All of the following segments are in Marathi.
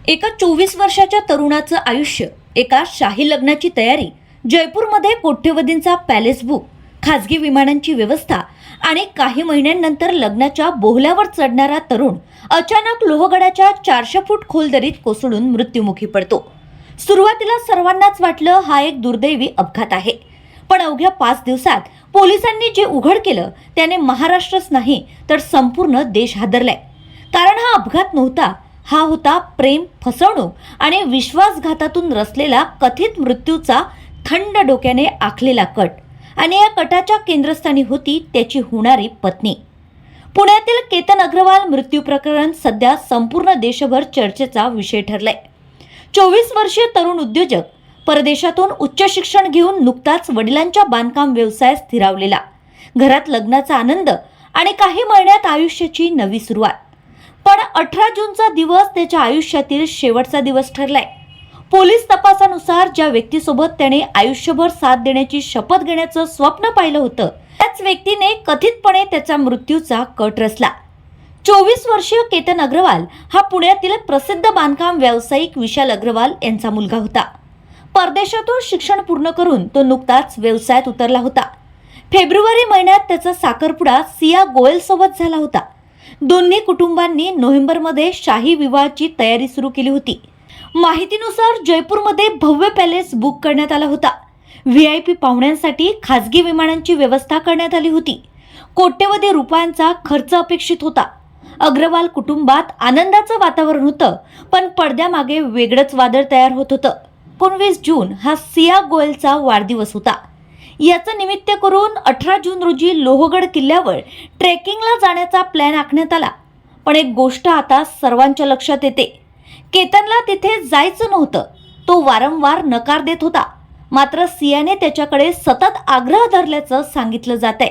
एका 24 वर्षाच्या तरुणाचं आयुष्य, एका शाही लग्नाची तयारी, जयपूरमध्ये कोट्यवधींचा पॅलेस बुक, खाजगी विमानांची व्यवस्था आणि काही महिन्यांनंतर लग्नाच्या बोहल्यावर चढणारा तरुण अचानक लोहगडाच्या 400 फूट खोल दरीत कोसळून मृत्युमुखी पडतो. सुरुवातीला सर्वांनाच वाटलं हा एक दुर्दैवी अपघात आहे, पण अवघ्या 5 दिवसात पोलिसांनी जे उघड केलं त्याने महाराष्ट्रच नाही तर संपूर्ण देश हादरलाय. कारण हा अपघात नव्हता, हा होता प्रेम, फसवणूक आणि विश्वासघातातून रचलेला कथित मृत्यूचा थंड डोक्याने आखलेला कट. आणि या कटाच्या केंद्रस्थानी होती त्याची होणारी पत्नी. पुण्यातील केतन अग्रवाल मृत्यू प्रकरण सध्या संपूर्ण देशभर चर्चेचा विषय ठरलाय. 24 वर्षीय तरुण उद्योजक, परदेशातून उच्च शिक्षण घेऊन नुकताच वडिलांच्या बांधकाम व्यवसायात स्थिरावलेला, घरात लग्नाचा आनंद आणि काही महिन्यात आयुष्याची नवी सुरुवात. पण 18 जूनचा दिवस त्याच्या आयुष्यातील शेवटचा दिवस ठरलाय. पोलीस तपासानुसार ज्या व्यक्तीसोबत त्याने आयुष्यभर साथ देण्याची शपथ घेण्याचं स्वप्न पाहिलं होतं, त्याच व्यक्तीने कथितपणे त्याचा मृत्यूचा कट रचला. 24 वर्षीय केतन अग्रवाल हा पुण्यातील प्रसिद्ध बांधकाम व्यावसायिक विशाल अग्रवाल यांचा मुलगा होता. परदेशातून शिक्षण पूर्ण करून तो नुकताच व्यवसायात उतरला होता. फेब्रुवारी महिन्यात त्याचा साखरपुडा सिया गोयल सोबत झाला होता. दोन्ही कुटुंबांनी नोव्हेंबरमध्ये शाही विवाहाची तयारी सुरू केली होती. माहितीनुसार जयपूरमध्ये भव्य पॅलेस बुक करण्यात आला होता. VIP पाहुण्यांसाठी खाजगी विमानांची व्यवस्था करण्यात आली होती. कोट्यवधी रुपयांचा खर्च अपेक्षित होता. अग्रवाल कुटुंबात आनंदाचं वातावरण होतं, पण पडद्यामागे वेगळंच वादळ तयार होत होतं. 19 जून हा सिया गोयलचा वाढदिवस होता. याचं निमित्त करून 18 जून रोजी लोहगड किल्ल्यावर ट्रेकिंगला जाण्याचा प्लॅन आखण्यात आला. पण एक गोष्ट आता सर्वांच्या लक्षात येते, केतनला तिथे जायचं नव्हतं. तो वारंवार नकार देत होता. मात्र सियाने त्याच्याकडे सतत आग्रह धरल्याचं सांगितलं जातंय.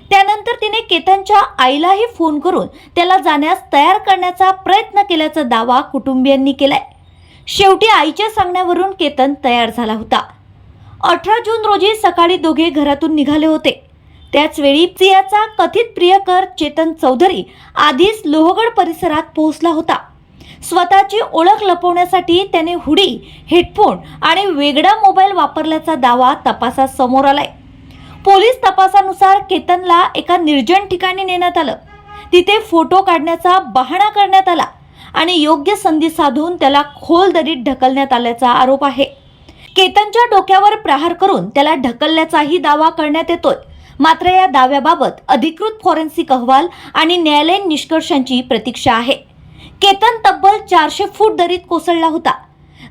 त्यानंतर तिने केतनच्या आईलाही फोन करून त्याला जाण्यास तयार करण्याचा प्रयत्न केल्याचा दावा कुटुंबियांनी केलाय. शेवटी आईच्या सांगण्यावरून केतन तयार झाला होता. 18 जून रोजी सकाळी दोघे घरातून निघाले होते. त्याचवेळी सियाचा कथित प्रियकर चेतन चौधरी आधीच लोहगड परिसरात पोहोचला होता. स्वतःची ओळख लपवण्यासाठी त्याने हुडी, हेडफोन आणि वेगळा मोबाईल वापरल्याचा दावा तपासात समोर आलाय. पोलीस तपासानुसार केतनला एका निर्जन ठिकाणी नेण्यात आलं. तिथे फोटो काढण्याचा बहाणा करण्यात आला आणि योग्य संधी साधून त्याला खोल दरीत ढकलण्यात आल्याचा आरोप आहे. केतनच्या डोक्यावर प्रहार करून त्याला ढकलल्याचाही दावा करण्यात येतोय. मात्र या दाव्याबाबत अधिकृत फॉरेन्सिक अहवाल आणि न्यायालयीन निष्कर्षांची प्रतीक्षा आहे. केतन तब्बल 400 फूट दरीत कोसळला होता.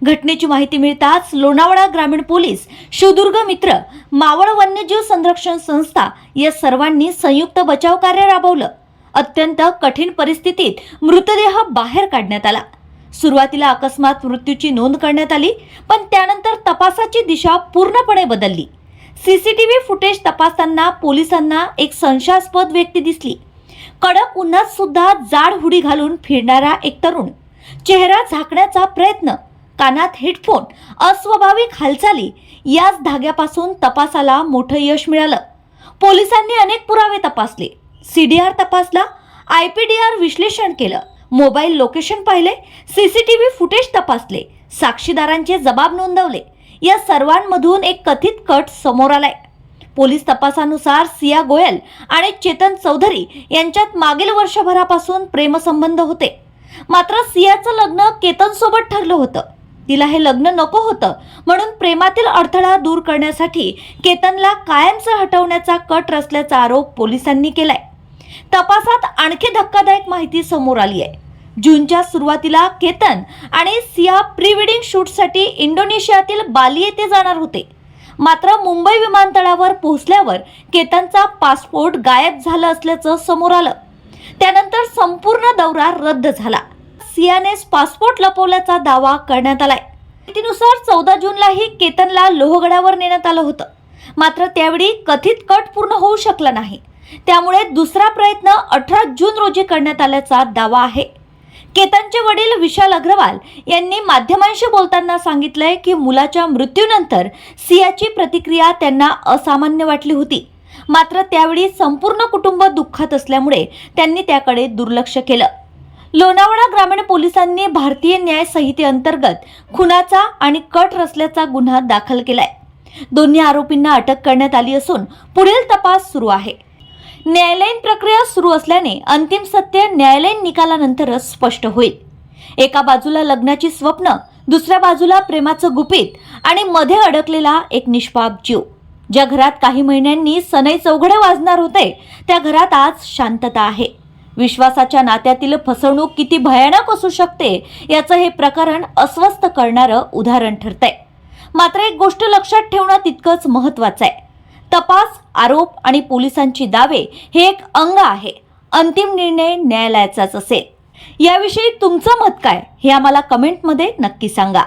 घटनेची माहिती मिळताच लोणावळा ग्रामीण पोलीस, शिवदुर्ग मित्र, मावळ वन्यजीव संरक्षण संस्था या सर्वांनी संयुक्त बचाव कार्य राबवलं. अत्यंत कठीण परिस्थितीत मृतदेह बाहेर काढण्यात आला. सुरुवातीला अकस्मात मृत्यूची नोंद करण्यात आली, पण त्यानंतर तपासाची दिशा पूर्णपणे बदलली. CCTV फुटेज तपासताना पोलिसांना एक संशयास्पद व्यक्ती दिसली. कडक उन्हात सुद्धा जाड हुडी घालून फिरणारा एक तरुण, चेहरा झाकण्याचा प्रयत्न, कानात हेडफोन, अस्वाभाविक हालचाली. याच धाग्यापासून तपासाला मोठं यश मिळालं. पोलिसांनी अनेक पुरावे तपासले, CDR तपासला, IPDR विश्लेषण केलं, मोबाईल लोकेशन पाहिले, CCTV फुटेज तपासले, साक्षीदारांचे जबाब नोंदवले. या सर्वांमधून एक कथित कट समोर आलाय. पोलीस तपासानुसार सिया गोयल आणि चेतन चौधरी यांच्यात मागील वर्षभरापासून प्रेमसंबंध होते. मात्र सियाचं लग्न केतनसोबत ठरलं होतं. तिला हे लग्न नको होतं, म्हणून प्रेमातील अडथळा दूर करण्यासाठी केतनला कायमचं हटवण्याचा कट रचल्याचा आरोप पोलिसांनी केलाय. तपासात आणखी धक्कादायक माहिती समोर आली आहे. जूनच्या सुरुवातीला केतन आणि सिया प्री वेडिंग शूटसाठी इंडोनेशियातील बाली येथे जाणार होते. मात्र मुंबई विमानतळावर पोहोचल्यावर केतनचा पासपोर्ट गायब झाला असल्याचं समोर आलं. त्यानंतर संपूर्ण दौरा रद्द झाला. सियानेच पासपोर्ट लपवल्याचा दावा करण्यात आलाय. माहितीनुसार 14 जूनलाही केतनला लोहगडावर नेण्यात आलं होतं. मात्र त्यावेळी कथित कट पूर्ण होऊ शकला नाही. त्यामुळे दुसरा प्रयत्न 18 जून रोजी करण्यात आल्याचा दावा आहे. केतनचे वडील विशाल अग्रवाल यांनी माध्यमांशी बोलताना सांगितलंय की मुलाच्या मृत्यूनंतर सियाची प्रतिक्रिया त्यांना असामान्य वाटली होती. मात्र त्यावेळी संपूर्ण कुटुंब दुःखात असल्यामुळे त्यांनी त्याकडे दुर्लक्ष केलं. लोणावळा ग्रामीण पोलिसांनी भारतीय न्याय संहितेअंतर्गत खुनाचा आणि कट रचल्याचा गुन्हा दाखल केलाय. दोन्ही आरोपींना अटक करण्यात आली असून पुढील तपास सुरू आहे. न्यायालयीन प्रक्रिया सुरू असल्याने अंतिम सत्य न्यायालयीन निकालानंतरच स्पष्ट होईल. एका बाजूला लग्नाची स्वप्न, दुसऱ्या बाजूला प्रेमाचं गुपित आणि मध्ये अडकलेला एक निष्पाप जीव. ज्या घरात काही महिन्यांनी सनई चौघडे वाजणार होते, त्या घरात आज शांतता आहे. विश्वासाच्या नात्यातील फसवणूक किती भयानक असू शकते याचं हे प्रकरण अस्वस्थ करणारं उदाहरण ठरतंय. मात्र एक गोष्ट लक्षात ठेवणं तितकंच महत्त्वाचं आहे. तपास, आरोप आणि पोलिसांची दावे हे एक अंग आहे. अंतिम निर्णय न्यायालयाचाच असेल. याविषयी तुमचं मत काय हे आम्हाला कमेंटमध्ये नक्की सांगा.